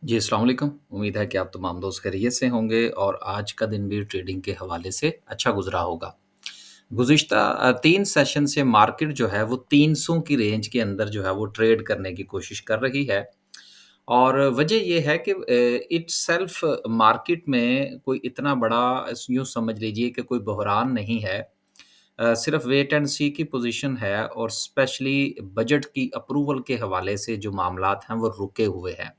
जी, अस्सलाम वालेकुम। उम्मीद है कि आप तमाम दोस्त खैरियत से होंगे और आज का दिन भी ट्रेडिंग के हवाले से अच्छा गुज़रा होगा। गुज़िश्ता 3 सेशन से मार्केट जो है वो 300 की रेंज के अंदर जो है वो ट्रेड करने की कोशिश कर रही है और वजह ये है कि इटसेल्फ मार्केट में कोई इतना बड़ा यूँ समझ लीजिए कि कोई बहरान नहीं है। सिर्फ़ वेट एंड सी की पोज़ीशन है और स्पेशली बजट की अप्रूवल के हवाले से जो मामलात हैं वो रुके हुए हैं।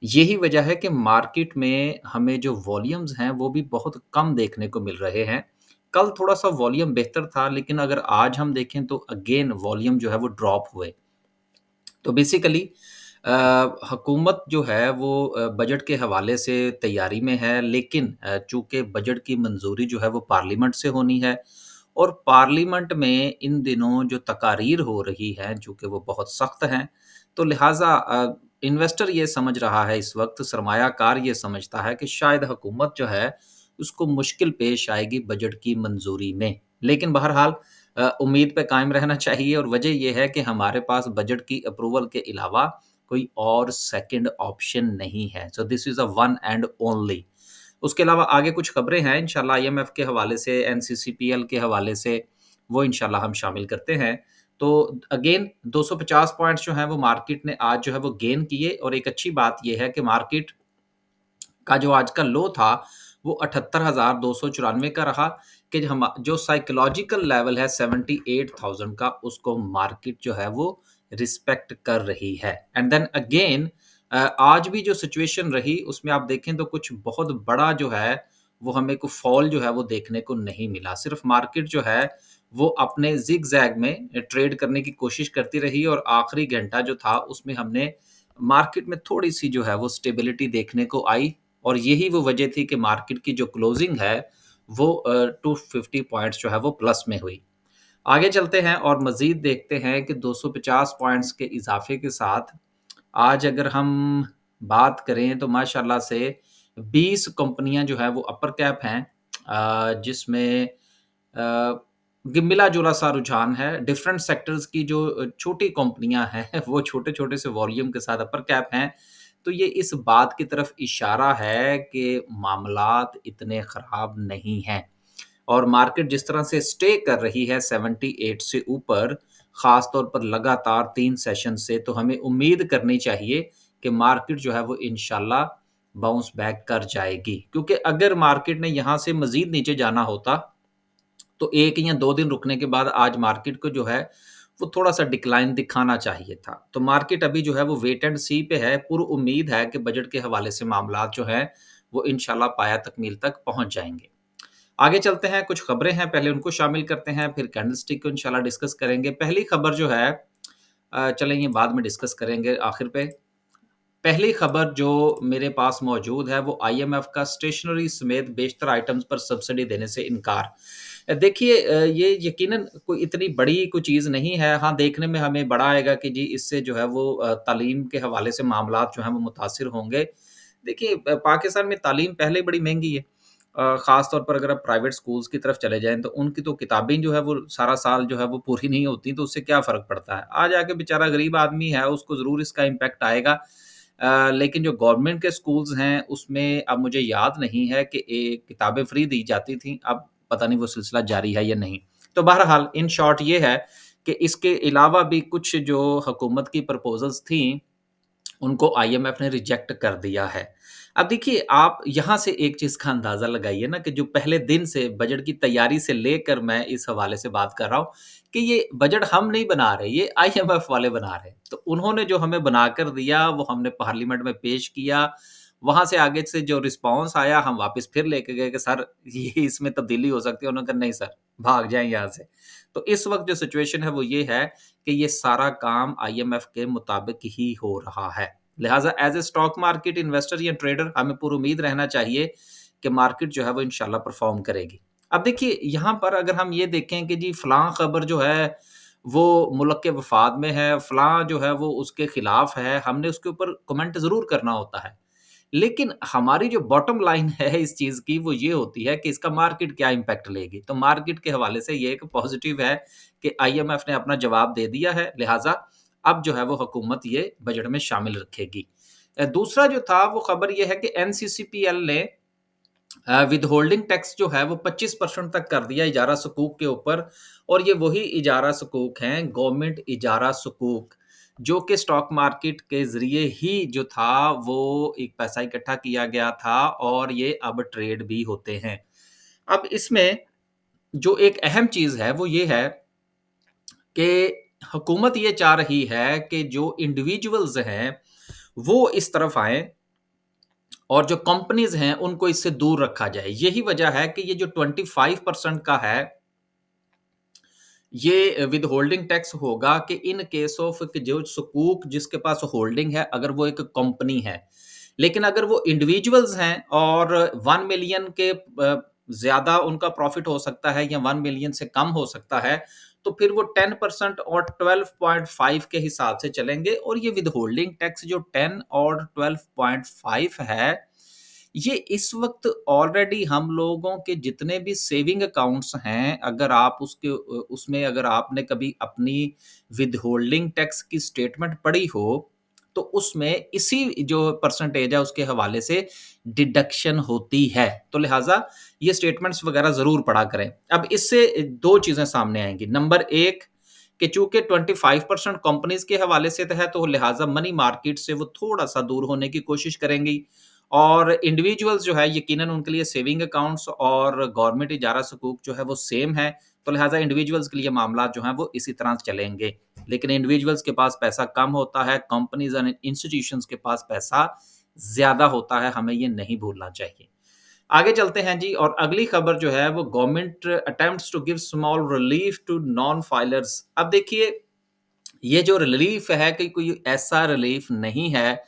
यही वजह है कि मार्केट में हमें जो वॉल्यूम्स हैं, वो भी बहुत कम देखने को मिल रहे हैं। कल थोड़ा-सा वॉल्यूम बेहतर था, लेकिन अगर आज हम देखें तो अगेन वॉल्यूम जो है वो ड्रॉप हुए। तो बेसिकली अ, हुकूमत जो है वो बजट के हवाले से तैयारी में है, लेकिन चूँकि बजट की मंज़ूरी जो है वो पार्लियामेंट से होनी है और पार्लियामेंट में इन दिनों जो तकारीर हो रही हैं, चूँकि वो बहुत सख्त हैं, तो लिहाज़ा इन्वेस्टर ये समझ रहा है इस वक़्त, सरमायाकार ये समझता है कि शायद हुकूमत जो है, उसको मुश्किल पेश आएगी बजट की मंज़ूरी में। लेकिन बहरहाल उम्मीद पे कायम रहना चाहिए और वजह ये है कि हमारे पास बजट की अप्रूवल के अलावा कोई और सेकंड ऑप्शन नहीं है। So this is a one and only. उसके अलावा आगे कुछ खबरें हैं इंशाल्लाह आईएमएफ के हवाले से, एनसीसीपीएल के हवाले से, वो इंशाल्लाह हम शामिल करते हैं। तो अगेन 250 पॉइंट्स जो हैं वो मार्केट ने आज जो है वो गेन किए और एक अच्छी बात ये है कि मार्केट का जो आज का लो था, वो 78,294 का रहा कि हम जो साइकोलॉजिकल लेवल है 78,000 का, उसको मार्केट जो है वो रिस्पेक्ट कर रही है। एंड देन अगेन आज भी जो सिचुएशन रही, उसमें आप देखें तो कुछ बहुत बड़ा जो है, वो हमें को फॉल जो है वो देखने को नहीं मिला। सिर्फ़ मार्केट जो है, वो अपने ज़िग-ज़ैग में ट्रेड करने की कोशिश करती रही और आखिरी घंटा जो था, उसमें हमने मार्केट में थोड़ी-सी जो है वो स्टेबिलिटी देखने को आई और यही वो वजह थी कि मार्केट की जो क्लोजिंग है वो 250 पॉइंट्स जो है वो प्लस में हुई। आगे चलते हैं और मज़ीद देखते हैं कि 250 पॉइंट्स के इज़ाफ़े के साथ आज अगर हम बात करें तो माशाल्लाह से 20 कंपनियाँ जो हैं वो अपर कैप हैं जिसमें अ, मिला-जुला सा रुझान है। डिफरेंट सेक्टर्स की जो छोटी कंपनियाँ हैं वो छोटे-छोटे से वॉल्यूम के साथ अपर कैप हैं। तो ये इस बात की तरफ इशारा है कि मामलात इतने ख़राब नहीं हैं और मार्केट जिस तरह से स्टे कर रही है 78 से ऊपर, ख़ास तौर पर लगातार 3 सेशन से, तो हमें उम्मीद करनी चाहिए कि मार्केट जो है वो इंशाल्लाह बाउंस बैक कर जाएगी। क्योंकि अगर मार्केट ने यहाँ से मज़ीद नीचे जाना होता तो 1 या 2 दिन रुकने के बाद आज मार्केट को जो है, वो थोड़ा-सा डिक्लाइन दिखाना चाहिए था। तो मार्केट अभी जो है वो वेट एंड सी पे है, पुरुउम्मीद है कि बजट के हवाले से मामलात जो हैं, वो इंशाल्लाह पाया तकमील तक पहुँच जाएँगे। आगे चलते हैं, कुछ खबरें हैं, पहले उनको शामिल करते हैं, फिर कैंडलस्टिक को इंशाल्लाह डिस्कस करेंगे। पहली खबर जो है चलें ये बाद में डिस्कस करेंगे आखिर पे। पहली खबर जो मेरे पास मौजूद है वो आईएमएफ का स्टेशनरी समेत बेशतर आइटम्स पर सब्सिडी देने से इनकार। देखिए ये यकीनन कोई इतनी बड़ी कोई चीज़ नहीं है। हाँ, देखने में हमें बड़ा आएगा कि जी इससे जो है वो तालीम के हवाले से मामलात जो हैं वो मुतासिर होंगे। देखिए पाकिस्तान में तालीम पहले ही बड़ी महँगी है। ख़ास तौर पर अगर आप प्राइवेट स्कूल्स की तरफ चले जाएँ तो उनकी तो किताबें जो है वो सारा साल जो है वो पूरी नहीं होती, तो उससे क्या फ़र्क पड़ता है। आ जाके बेचारा गरीब आदमी है उसको ज़रूर इसका इम्पैक्ट आएगा। लेकिन जो गवर्नमेंट के स्कूल्स हैं उसमें अब मुझे याद नहीं है कि किताबें फ्री दी जाती थीं, अब पता नहीं वो सिलसिला जारी है या नहीं। तो बहरहाल इन शॉर्ट ये है कि इसके अलावा भी कुछ जो हुकूमत की प्रपोज़ल्स थीं उनको आईएमएफ ने रिजेक्ट कर दिया है। अब देखिए आप यहाँ से एक चीज़ का अंदाज़ा लगाइए ना कि जो पहले दिन से बजट की तैयारी से लेकर मैं इस हवाले से बात कर रहा हूँ कि ये बजट हम नहीं बना रहे, ये आईएमएफ वाले बना रहे हैं। तो उन्होंने जो हमें बनाकर दिया वो हमने पार्लियामेंट में पेश किया, वहाँ से आगे से जो रिस्पॉन्स आया हम वापस फिर लेके गए कि सर ये इसमें तब्दीली हो सकती है। उन्होंने कहा नहीं सर, भाग जाएँ यहाँ से। तो इस वक़्त जो सिचुएशन है वो ये है कि ये सारा काम आईएमएफ के मुताबिक ही हो रहा है। लिहाज़ा as a stock market investor या ट्रेडर हमें पुरुउम्मीद रहना चाहिए कि मार्केट जो है वो इंशाल्लाह परफ़ॉर्म करेगी। अब देखिए यहाँ पर अगर हम ये देखें कि जी फलाँ ख़बर जो है वो मुल्क के वफ़ाद में है, फलाँ जो है वो उसके खिलाफ़ है, हमने उसके ऊपर कमेंट ज़रूर करना होता है। लेकिन हमारी जो बॉटम लाइन है इस चीज़ की वो ये होती है कि इसका मार्केट क्या इम्पैक्ट लेगी। तो मार्केट के हवाले से ये एक पॉज़िटिव है कि आईएमएफ ने अपना जवाब दे दिया है, लिहाज़ा अब जो है वो हुकूमत ये बजट में शामिल रखेगी। दूसरा जो था वो खबर ये है कि एनसीसीपीएल ने विदहोल्डिंग टैक्स जो है वो 25% तक कर दिया इजारा सकूक के ऊपर, और ये वही इजारा सकूक हैं, गवर्नमेंट इजारा सकूक, जो कि स्टॉक मार्केट के ज़रिए ही जो था वो एक पैसा इकट्ठा किया गया था और ये अब ट्रेड भी होते हैं। अब इसमें जो एक अहम चीज़ है वो ये है कि हुकूमत ये चाह रही है कि जो इंडिविजुअल्स हैं, वो इस तरफ आएँ और जो कंपनीज़ हैं, उनको इससे दूर रखा जाए। यही वजह है कि ये जो 25% का है, ये विदहोल्डिंग टैक्स होगा कि इन केस ऑफ कि जो सकूक जिसके पास होल्डिंग है, अगर वो एक कंपनी है। लेकिन अगर वो इंडिविजुअल्स हैं और 1 मिलियन के ज़्यादा उनका प्रॉफ़िट हो सकता है या 1 मिलियन से कम हो सकता है, तो फिर वो 10% और 12.5 के हिसाब से चलेंगे, और ये विदहोल्डिंग टैक्स जो 10 और 12.5 है, ये इस वक़्त ऑलरेडी हम लोगों के जितने भी सेविंग अकाउंट्स हैं, अगर आप उसमें अगर आपने कभी अपनी विथहोल्डिंग टैक्स की स्टेटमेंट पढ़ी हो, तो उसमें इसी जो परसेंटेज है उसके हवाले से डिडक्शन होती है। तो लिहाज़ा ये स्टेटमेंट्स वग़ैरह ज़रूर पढ़ा करें। अब इससे 2 चीज़ें सामने आएँगी। नंबर 1 कि चूँकि 25% कंपनीज़ के हवाले से है, तो लिहाज़ा मनी मार्केट से वो थोड़ा-सा दूर होने की कोशिश करेंगी। और इंडिविजुअल्स जो है यकीनन उनके लिए सेविंग अकाउंट्स और गवर्नमेंट इजारा सकूक जो है वो सेम है, तो लिहाज़ा इंडिविजुअल्स के लिए मामला जो हैं वो इसी तरह चलेंगे। लेकिन इंडिविजुअल्स के पास पैसा कम होता है, कंपनीज़ एंड इंस्टीट्यूशंस के पास पैसा ज़्यादा होता है, हमें ये नहीं भूलना चाहिए। आगे चलते हैं जी, और अगली खबर जो है वो government attempts to give small relief to non filers. अब देखिए, ये जो रिलीफ है कि कोई ऐसा रिलीफ नहीं है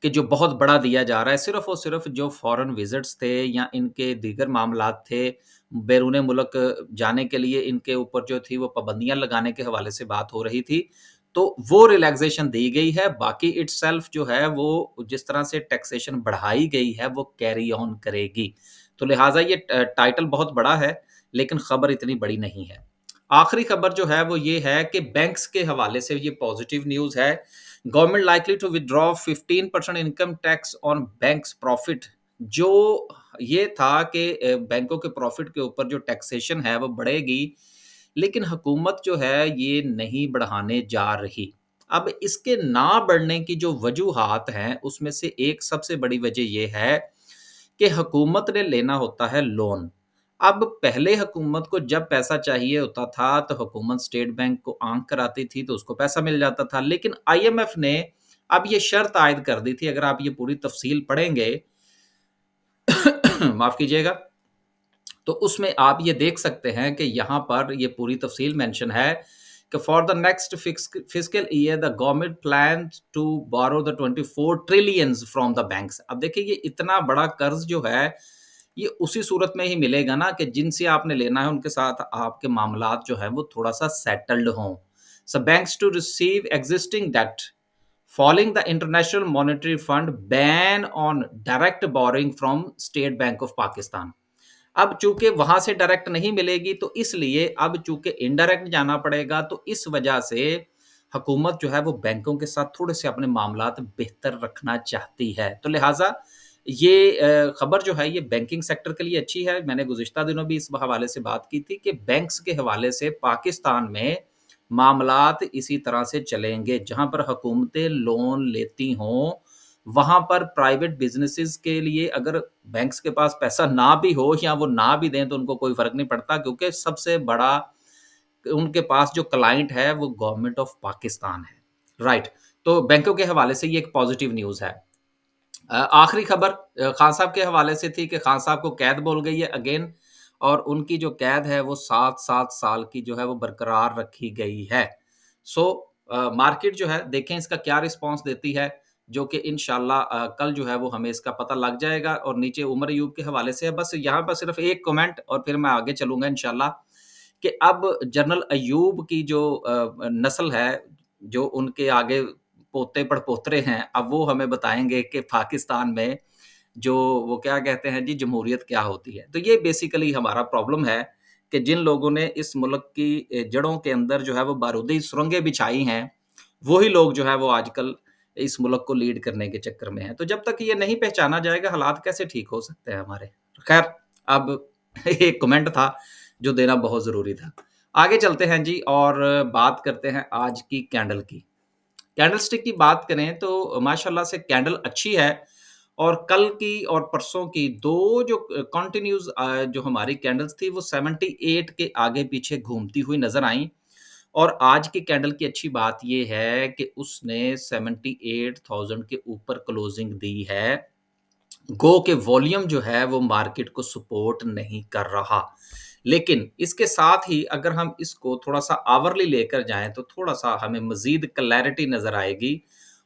कि जो बहुत बड़ा दिया जा रहा है, सिर्फ़ और सिर्फ़ जो फ़ॉरेन विज़िट्स थे या इनके दीगर मामलात थे, बैरून मुल्क जाने के लिए इनके ऊपर जो थी वो पाबंदियाँ लगाने के हवाले से बात हो रही थी, तो वो रिलैक्सेशन दी गई है। बाकी इटसेल्फ जो है वो जिस तरह से टैक्सेशन बढ़ाई गई है, वो कैरी ऑन करेगी। तो लिहाज़ा ये टाइटल बहुत बड़ा है, लेकिन खबर इतनी बड़ी नहीं है। आखिरी खबर जो है वो ये है कि बैंक्स के हवाले से ये पॉज़िटिव न्यूज़ है। Government likely to withdraw 15% income tax on banks profit. जो ये था कि बैंकों के प्रॉफिट के ऊपर जो टैक्सेशन है वो बढ़ेगी, लेकिन हुकूमत जो है ये नहीं बढ़ाने जा रही। अब इसके ना बढ़ने की जो वजूहात हैं, उसमें से एक सबसे बड़ी वजह ये है कि हुकूमत ने लेना होता है लोन। अब पहले हुकूमत को जब पैसा चाहिए होता था, तो हुकूमत स्टेट बैंक को आँख कराती थी, तो उसको पैसा मिल जाता था। लेकिन आईएमएफ ने अब ये शर्त आयद कर दी थी, अगर आप ये पूरी तफ़सील पढ़ेंगे माफ़ कीजिएगा, तो उसमें आप ये देख सकते हैं कि यहाँ पर ये पूरी तफ़सील मेंशन है कि for the next fiscal year the government plans to borrow the 24 trillions from the banks. अब देखिए, ये इतना बड़ा कर्ज़ जो है, ये उसी सूरत में ही मिलेगा ना कि जिनसे आपने लेना है उनके साथ आपके मामलात जो हैं वो थोड़ा-सा सेटल्ड हों। So banks to receive existing debt following the international monetary fund ban on direct borrowing from state bank of Pakistan. अब चूँकि वहाँ से डायरेक्ट नहीं मिलेगी, तो इसलिए अब चूँकि इनडायरेक्ट जाना पड़ेगा, तो इस वजह से हुकूमत जो है वो बैंकों के साथ थोड़े-से अपने मामलात बेहतर रखना चाहती है। तो लिहाज़ा ये खबर जो है ये बैंकिंग सेक्टर के लिए अच्छी है। मैंने गुज़िश्ता दिनों भी इस हवाले से बात की थी कि बैंक्स के हवाले से पाकिस्तान में मामलात इसी तरह से चलेंगे, जहाँ पर हुकूमतें लोन लेती हों, वहाँ पर प्राइवेट बिज़नेसेस के लिए अगर बैंक्स के पास पैसा ना भी हो या वो ना भी दें, तो उनको कोई फ़र्क नहीं पड़ता, क्योंकि सबसे बड़ा उनके पास जो क्लाइंट है वो गवर्नमेंट ऑफ पाकिस्तान है। राइट, तो बैंकों के हवाले से ये एक पॉज़िटिव न्यूज़ है। आखिरी खबर खान साहब के हवाले से थी कि खान साहब को कैद बोल गई है अगेन, और उनकी जो कैद है वो 7-7 साल की जो है वो बरकरार रखी गई है। सो मार्केट जो है देखें इसका क्या रिस्पॉन्स देती है, जो कि इंशाल्लाह कल जो है वो हमें इसका पता लग जाएगा। और नीचे उमर अयूब के हवाले से है, बस यहाँ पर सिर्फ एक कमेंट और फिर मैं आगे चलूँगा इंशाल्लाह, कि अब जनरल अयूब की जो नस्ल है, जो उनके आगे पोते-पड़पोतरे हैं, अब वो हमें बताएँगे कि पाकिस्तान में जो वो क्या कहते हैं जी, जमहूरियत क्या होती है। तो ये बेसिकली हमारा प्रॉब्लम है कि जिन लोगों ने इस मुल्क की जड़ों के अंदर जो है वो बारूदी सुरंगें बिछाई हैं, वही लोग जो है वो आजकल इस मुल्क को लीड करने के चक्कर में हैं। तो जब तक ये नहीं पहचाना जाएगा, हालात कैसे ठीक हो सकते हैं हमारे? खैर, अब एक कमेंट था जो देना बहुत ज़रूरी था। आगे चलते हैं जी और बात करते हैं आज की कैंडल की। कैंडलस्टिक की बात करें तो माशाल्लाह से कैंडल अच्छी है और कल की और परसों की 2 जो कंटिन्यूअस जो हमारी कैंडल्स थी वो 78 के आगे-पीछे घूमती हुई नज़र आईं और आज की कैंडल की अच्छी बात ये है कि उसने 78,000 के ऊपर क्लोजिंग दी है। गो के वॉल्यूम जो है वो मार्केट को सपोर्ट नहीं कर रहा। लेकिन इसके साथ ही अगर हम इसको थोड़ा-सा आवरली लेकर जाएँ तो थोड़ा-सा हमें मज़ीद क्लैरिटी नज़र आएगी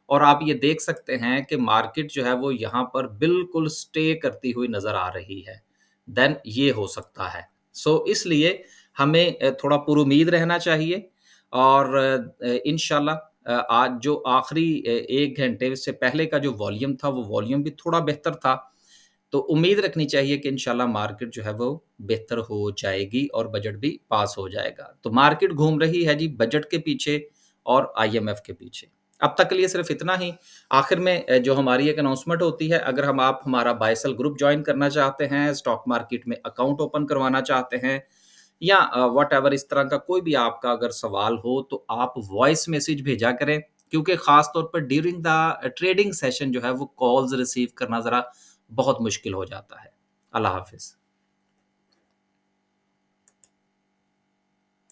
और आप ये देख सकते हैं कि मार्केट जो है वो यहाँ पर बिल्कुल स्टे करती हुई नज़र आ रही है। देन ये हो सकता है। सो इसलिए हमें थोड़ा पुरुमीद रहना चाहिए और इंशाल्लाह आज जो आखिरी 1 घंटे से पहले का जो वॉल्यूम था, वो वॉल्यूम भी थोड़ा बेहतर था। तो उम्मीद रखनी चाहिए कि इंशाल्लाह मार्केट जो है वो बेहतर हो जाएगी और बजट भी पास हो जाएगा। तो मार्केट घूम रही है जी बजट के पीछे और आईएमएफ के पीछे। अब तक के लिए सिर्फ़ इतना ही। आखिर में जो हमारी एक अनाउंसमेंट होती है, अगर हम आप हमारा बाय सेल ग्रुप जॉइन करना चाहते हैं, स्टॉक मार्केट में अकाउंट ओपन करवाना चाहते हैं या व्हाटएवर इस तरह का कोई भी आपका अगर सवाल हो तो आप वॉइस मैसेज भेजा करें क्योंकि ख़ास तौर पर ड्यूरिंग द ट्रेडिंग सेशन जो है वो कॉल्स रिसीव करना ज़रा बहुत मुश्किल हो जाता है। अल्लाह हाफ़िज़।